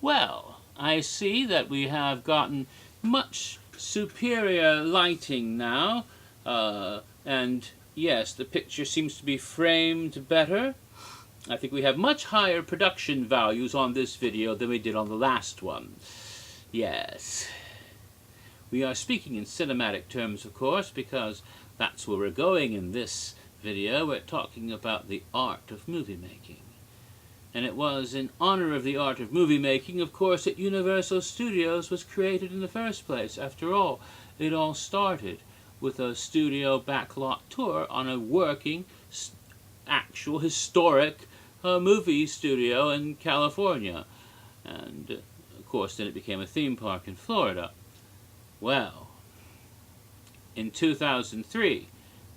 Well, I see that we have gotten much superior lighting now, and yes, the picture seems to be framed better. I think we have much higher production values on this video than we did on the last one. Yes. We are speaking in cinematic terms, of course, because that's where we're going in this video. We're talking about the art of movie making. And it was in honor of the art of movie making, of course, that Universal Studios was created in the first place. After all, it all started with a studio backlot tour on a working, actual, historic movie studio in California. And, of course, then it became a theme park in Florida. Well, in 2003,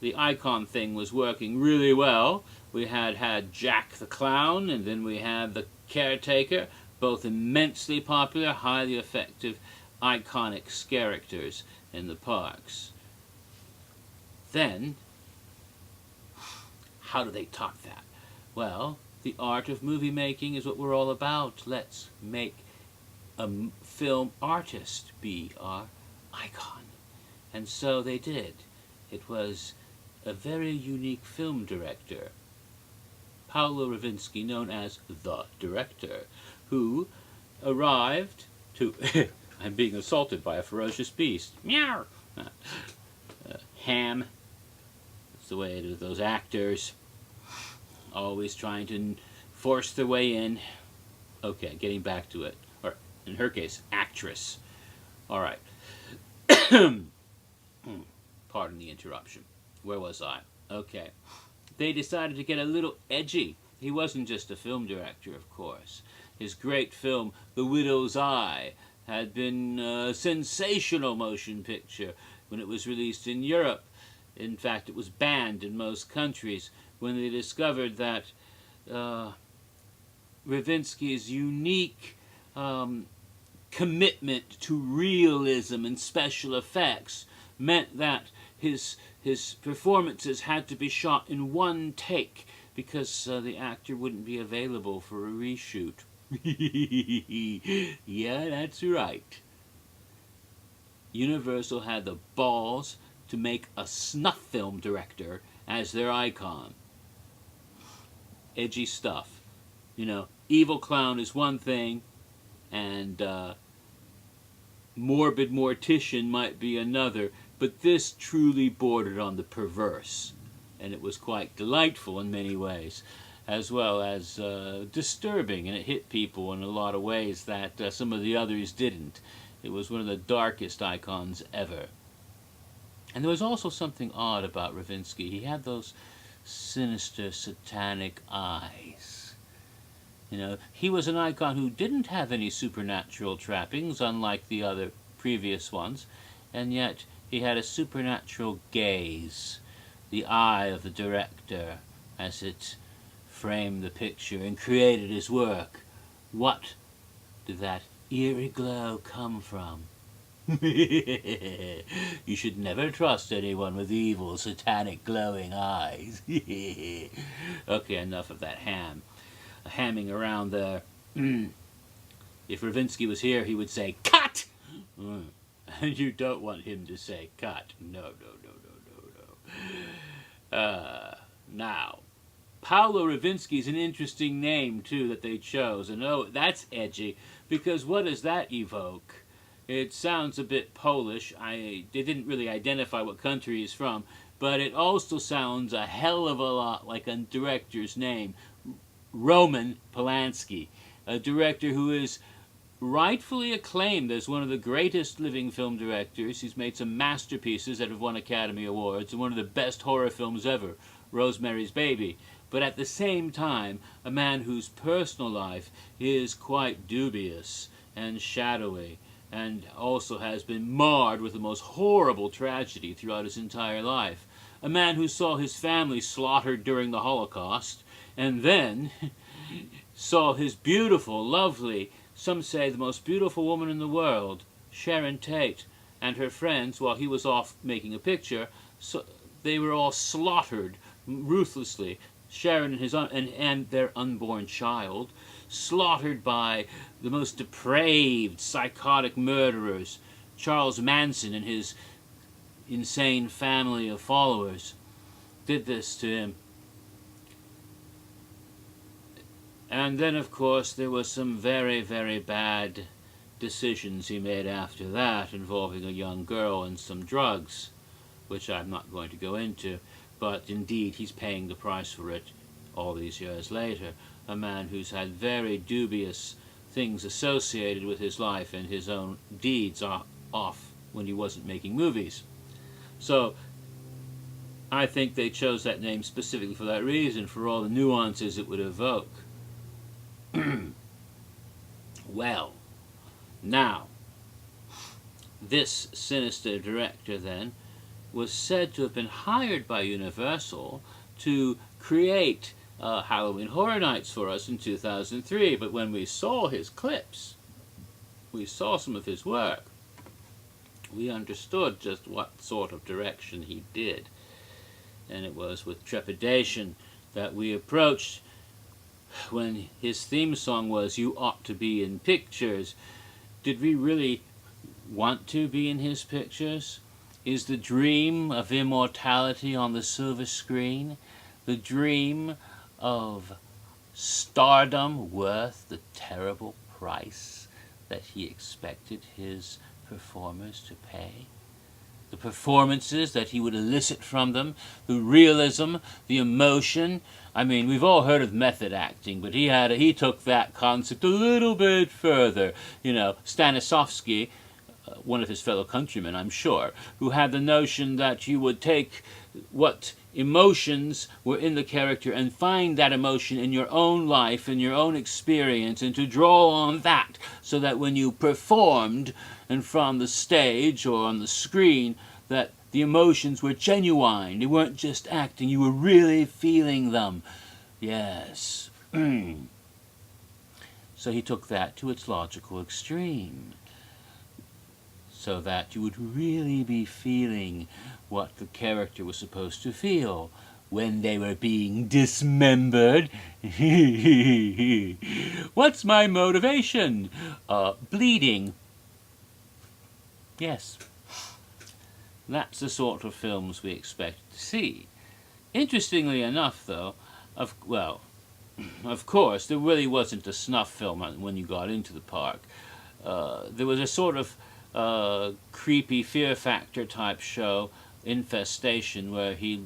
the Icon thing was working really well. We had Jack the Clown, and then we had the Caretaker, both immensely popular, highly effective, iconic characters in the parks. Then, how do they top that? Well, the art of movie making is what we're all about. Let's make a film artist be our icon. And so they did. It was a very unique film director, Paulo Ravinski, known as the director, who arrived to... I'm being assaulted by a ferocious beast. Meow! Ham. That's the way it is, those actors. Always trying to force their way in. Okay, getting back to it. Or, in her case, actress. Alright. Pardon the interruption. Where was I? Okay. They decided to get a little edgy. He wasn't just a film director, of course. His great film, The Widow's Eye, had been a sensational motion picture when it was released in Europe. In fact, it was banned in most countries when they discovered that Ravinski's unique commitment to realism and special effects meant that his performances had to be shot in one take because the actor wouldn't be available for a reshoot. Yeah, that's right. Universal had the balls to make a snuff film director as their icon. Edgy stuff. You know, evil clown is one thing, and morbid mortician might be another, but this truly bordered on the perverse, and it was quite delightful in many ways, as well as disturbing, and it hit people in a lot of ways that some of the others didn't. It was one of the darkest icons ever. And there was also something odd about Ravinski. He had those sinister, satanic eyes. You know, he was an icon who didn't have any supernatural trappings, unlike the other previous ones, and yet he had a supernatural gaze, the eye of the director, as it framed the picture and created his work. What did that eerie glow come from? You should never trust anyone with evil, satanic, glowing eyes. Okay, enough of that hamming around there. If Ravinski was here, he would say, "Cut!" And you don't want him to say, "Cut." No, no, no, no, no, no. Now, Paulo Ravinski is an interesting name, too, that they chose. And oh, that's edgy, because what does that evoke? It sounds a bit Polish. They didn't really identify what country he's from, but it also sounds a hell of a lot like a director's name, Roman Polanski, a director who is rightfully acclaimed as one of the greatest living film directors. He's made some masterpieces that have won Academy Awards, and one of the best horror films ever, Rosemary's Baby. But at the same time, a man whose personal life is quite dubious and shadowy, and also has been marred with the most horrible tragedy throughout his entire life. A man who saw his family slaughtered during the Holocaust, and then saw his beautiful, lovely, some say the most beautiful woman in the world, Sharon Tate, and her friends, while he was off making a picture, so they were all slaughtered ruthlessly. Sharon and their unborn child, slaughtered by the most depraved, psychotic murderers. Charles Manson and his insane family of followers did this to him. And then, of course, there was some very, very bad decisions he made after that involving a young girl and some drugs, which I'm not going to go into, but indeed he's paying the price for it all these years later. A man who's had very dubious things associated with his life and his own deeds off when he wasn't making movies. So I think they chose that name specifically for that reason, for all the nuances it would evoke. Well, now, this sinister director then was said to have been hired by Universal to create Halloween Horror Nights for us in 2003, but when we saw his clips, we saw some of his work, we understood just what sort of direction he did. And it was with trepidation that we approached when his theme song was "You Ought to Be in Pictures." Did we really want to be in his pictures? Is the dream of immortality on the silver screen, the dream of stardom, worth the terrible price that he expected his performers to pay? The performances that he would elicit from them, the realism, the emotion. I mean, we've all heard of method acting, but he took that concept a little bit further. You know, Stanislavski, one of his fellow countrymen, I'm sure, who had the notion that you would take what emotions were in the character and find that emotion in your own life, in your own experience, and to draw on that so that when you performed and from the stage or on the screen, that the emotions were genuine. They weren't just acting. You were really feeling them. Yes. So he took that to its logical extreme, so that you would really be feeling what the character was supposed to feel when they were being dismembered. What's my motivation? Bleeding. Yes. That's the sort of films we expect to see. Interestingly enough, though, of course, there really wasn't a snuff film when you got into the park. There was a sort of creepy Fear Factor type show, Infestation, where he,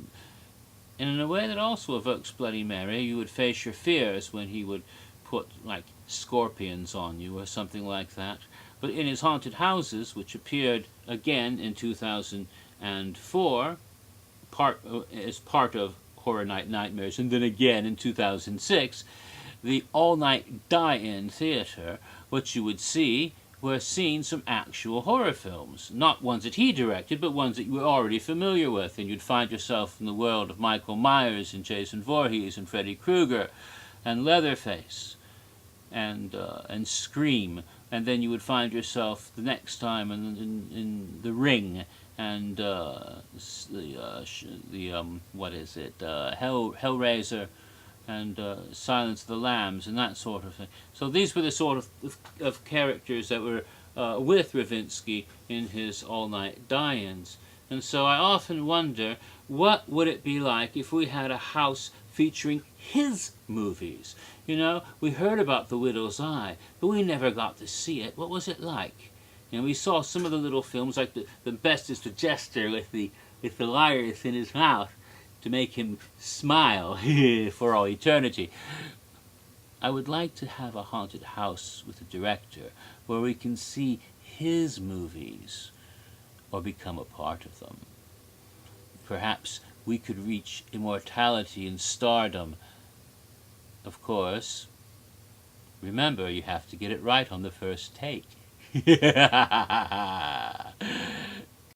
and in a way that also evokes Bloody Mary, you would face your fears when he would put, like, scorpions on you or something like that. But in his haunted houses, which appeared again in 2004, as part of Horror Night Nightmares, and then again in 2006, the all-night die-in theater, what you would see were scenes from actual horror films. Not ones that he directed, but ones that you were already familiar with, and you'd find yourself in the world of Michael Myers and Jason Voorhees and Freddy Krueger and Leatherface and Scream. And then you would find yourself the next time in The Ring and Hellraiser and Silence of the Lambs and that sort of thing. So these were the sort of characters that were with Ravinski in his all-night die-ins. And so I often wonder, what would it be like if we had a house featuring his movies? You know, we heard about The Widow's Eye, but we never got to see it. What was it like? And we saw some of the little films, like the best is the jester with the liars in his mouth to make him smile for all eternity. I would like to have a haunted house with a director where we can see his movies or become a part of them. Perhaps we could reach immortality and stardom. Of course, remember, you have to get it right on the first take.